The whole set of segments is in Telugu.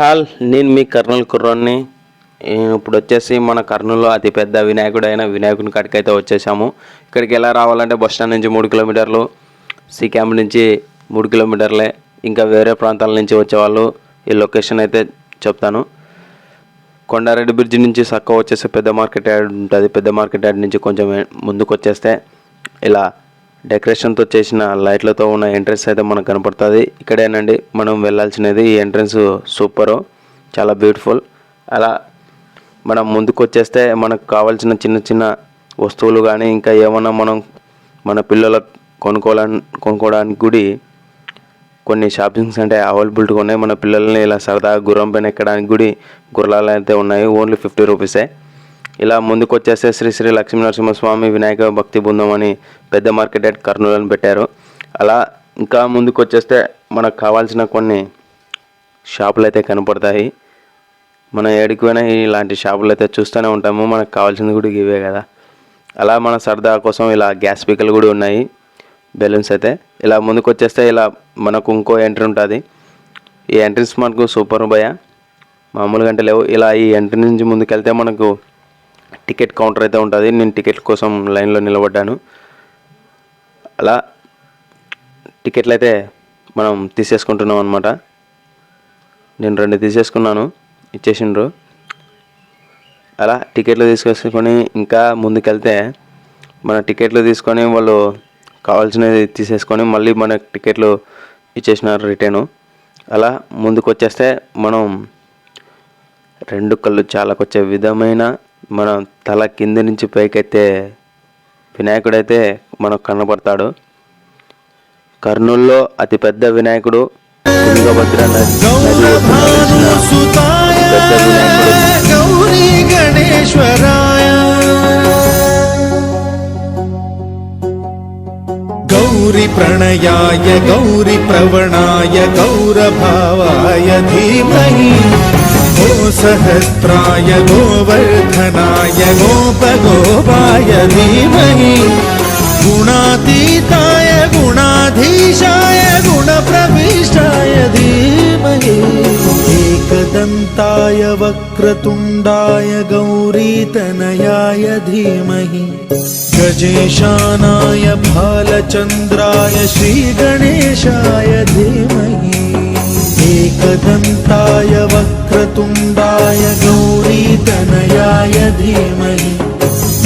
హాల్ నేను మీ కర్నూలు కుర్రోన్ని. ఇప్పుడు వచ్చేసి మన కర్నూలులో అతిపెద్ద వినాయకుడైన వినాయకుని కాడికి అయితే వచ్చేసాము. ఇక్కడికి ఎలా రావాలంటే బస్ స్టాండ్ నుంచి 3 కిలోమీటర్లు, సి క్యాంప్ నుంచి 3 కిలోమీటర్లే. ఇంకా వేరే ప్రాంతాల నుంచి వచ్చేవాళ్ళు ఈ లొకేషన్ అయితే చెప్తాను. కొండారెడ్డి బ్రిడ్జ్ నుంచి సక్క వచ్చేసి పెద్ద మార్కెట్ యార్డ్ ఉంటుంది. పెద్ద మార్కెట్ యార్డ్ నుంచి కొంచెం ముందుకు వచ్చేస్తే ఇలా డెకరేషన్తో చేసిన లైట్లతో ఉన్న ఎంట్రన్స్ అయితే మనకు కనపడుతుంది. ఇక్కడేనండి మనం వెళ్ళాల్సినది. ఈ ఎంట్రన్స్ సూపరు, చాలా బ్యూటిఫుల్. అలా మనం ముందుకు వచ్చేస్తే మనకు కావాల్సిన చిన్న చిన్న వస్తువులు కానీ ఇంకా ఏమన్నా మనం మన పిల్లలకు కొనుక్కోవడానికి కూడా కొన్ని షాపింగ్స్ అంటే అవైలబిలిటీగా ఉన్నాయి. మన పిల్లల్ని ఇలా సరదాగా గుర్రం పైన ఎక్కడానికి కూడా గుర్రాలు అయితే ఉన్నాయి. ఓన్లీ 50 రూపీసే. ఇలా ముందుకు వచ్చేస్తే శ్రీ శ్రీ లక్ష్మీ నరసింహస్వామి వినాయక భక్తి బృందం అని పెద్ద మార్కెట్ యార్డ్ కర్నూలు అని పెట్టారు. అలా ఇంకా ముందుకు వచ్చేస్తే మనకు కావాల్సిన కొన్ని షాపులు అయితే కనపడతాయి. మనం ఏడికి పోయినా ఇలాంటి షాపులు అయితే చూస్తూనే ఉంటాము. మనకు కావాల్సింది కూడా ఇవే కదా. అలా మన సరదా కోసం ఇలా గ్యాస్ స్పీకర్లు కూడా ఉన్నాయి, బెలూన్స్ అయితే. ఇలా ముందుకు వచ్చేస్తే ఇలా మనకు ఇంకో ఎంట్రీ ఉంటుంది. ఈ ఎంట్రీస్ మనకు సూపర్ భయ, మామూలుగా అంటే లేవు. ఇలా ఈ ఎంట్రీ నుంచి ముందుకెళ్తే మనకు టికెట్ కౌంటర్ అయితే ఉంటుంది. నేను టికెట్ కోసం లైన్లో నిలబడ్డాను. అలా టికెట్లు అయితే మనం తీసేసుకుంటున్నాం అనమాట. నేను 2 తీసేసుకున్నాను, ఇచ్చేసిండ్రు. అలా టికెట్లు తీసుకొని ఇంకా ముందుకెళ్తే మన టికెట్లు తీసుకొని వాళ్ళు కావాల్సినది తీసేసుకొని మళ్ళీ మన టికెట్లు ఇచ్చేసినారు రిటర్ను. అలా ముందుకు వచ్చేస్తే మనం 2 కళ్ళు చాలాకొచ్చే విధమైన మన తల కింద నుంచి పైకెత్తే వినాయకుడైతే మనకు కనబడతాడు. కర్నూలులో అతిపెద్ద వినాయకుడు, తుంగభద్ర నది పెద్ద వినాయకుడు. గౌరీ ప్రణయాయ గౌరీ ప్రవణాయ గౌరభావాయ ధీమహి గో సహస్రాయ గోవర్ధనాయ గోపగోపాయ ధీమహి గుణాతీతాయ గుణాధీశాయ గుణప్రవిష్టాయ ధీమహి एकदन्ताय वक्रतुण्डाय गौरीतनयाय धीमहि गजेशानाय भालचन्द्राय श्रीगणेशाय धीमहि एकदन्ताय वक्रतुण्डाय गौरीतनयाय धीमहि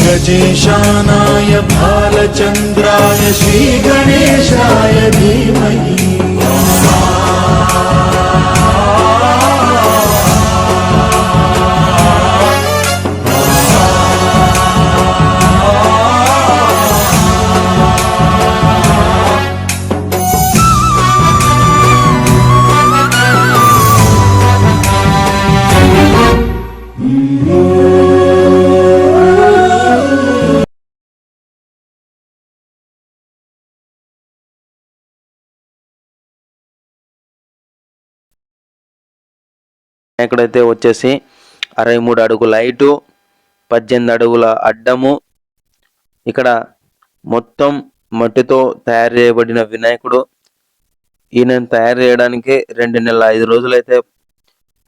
गजेशानाय भालचन्द्राय श्रीगणेशाय धीमहि వినాయకుడైతే వచ్చేసి 63 అడుగుల హైటు, 18 అడుగుల అడ్డము. ఇక్కడ మొత్తం మట్టితో తయారు చేయబడిన వినాయకుడు. ఈయనను తయారు చేయడానికి 2 నెలల 5 రోజులైతే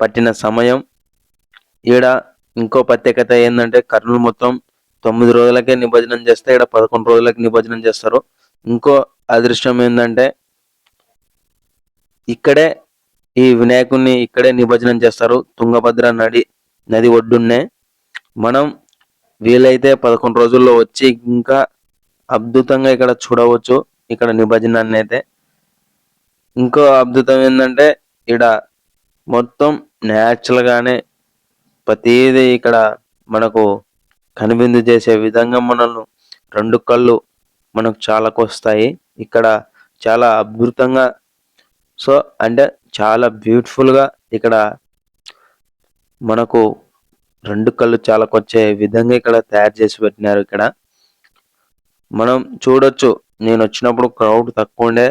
పట్టిన సమయం. ఈడ ఇంకో ప్రత్యేకత ఏంటంటే కర్నూలు మొత్తం 9 రోజులకే నిమజ్జనం చేస్తే ఇక్కడ 11 రోజులకి నిమజ్జనం చేస్తారు. ఇంకో అదృష్టం ఏంటంటే ఇక్కడే ఈ వినాయకుడిని ఇక్కడే నిమజ్జనం చేస్తారు, తుంగభద్ర నది ఒడ్డున్నే. మనం వీలైతే 11 రోజుల్లో వచ్చి ఇంకా అద్భుతంగా ఇక్కడ చూడవచ్చు ఇక్కడ నిమజ్జనాన్ని అయితే. ఇంకో అద్భుతం ఏంటంటే ఇక్కడ మొత్తం న్యాచురల్గానే ప్రతిదీ ఇక్కడ మనకు కనువిందు చేసే విధంగా మనల్ని 2 కళ్ళు మనకు చాలాకొస్తాయి. ఇక్కడ చాలా అద్భుతంగా, సో అంటే చాలా బ్యూటిఫుల్గా ఇక్కడ మనకు 2 కళ్ళు చాలాకొచ్చే విధంగా ఇక్కడ తయారు చేసి పెట్టినారు. ఇక్కడ మనం చూడొచ్చు, నేను వచ్చినప్పుడు క్రౌడ్ తక్కువ ఉండే,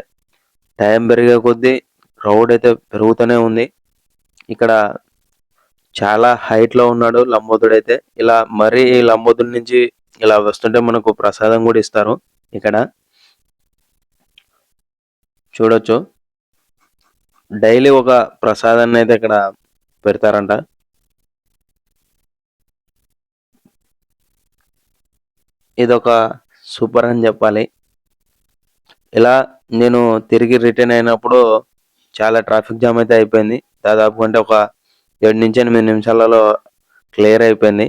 టైం పెరిగే కొద్దీ క్రౌడ్ అయితే పెరుగుతూనే ఉంది. ఇక్కడ చాలా హైట్లో ఉన్నాడు లంబోదరుడు అయితే. ఇలా మరీ ఈ లంబోదరుడి నుంచి ఇలా వస్తుంటే మనకు ప్రసాదం కూడా ఇస్తారు. ఇక్కడ చూడొచ్చు, డైలీ ఒక ప్రసాదాన్ని అయితే ఇక్కడ పెడతారంట. ఇదొక సూపర్ అని చెప్పాలి. ఇలా నేను తిరిగి రిటర్న్ అయినప్పుడు చాలా ట్రాఫిక్ జామ్ అయితే అయిపోయింది. దాదాపు అంటే ఒక 7-8 నిమిషాలలో క్లియర్ అయిపోయింది.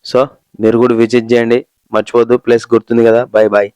సో మీరు కూడా విజిట్ చేయండి, మర్చిపోవద్దు. ప్లేస్ గుర్తుంది కదా. Bye bye.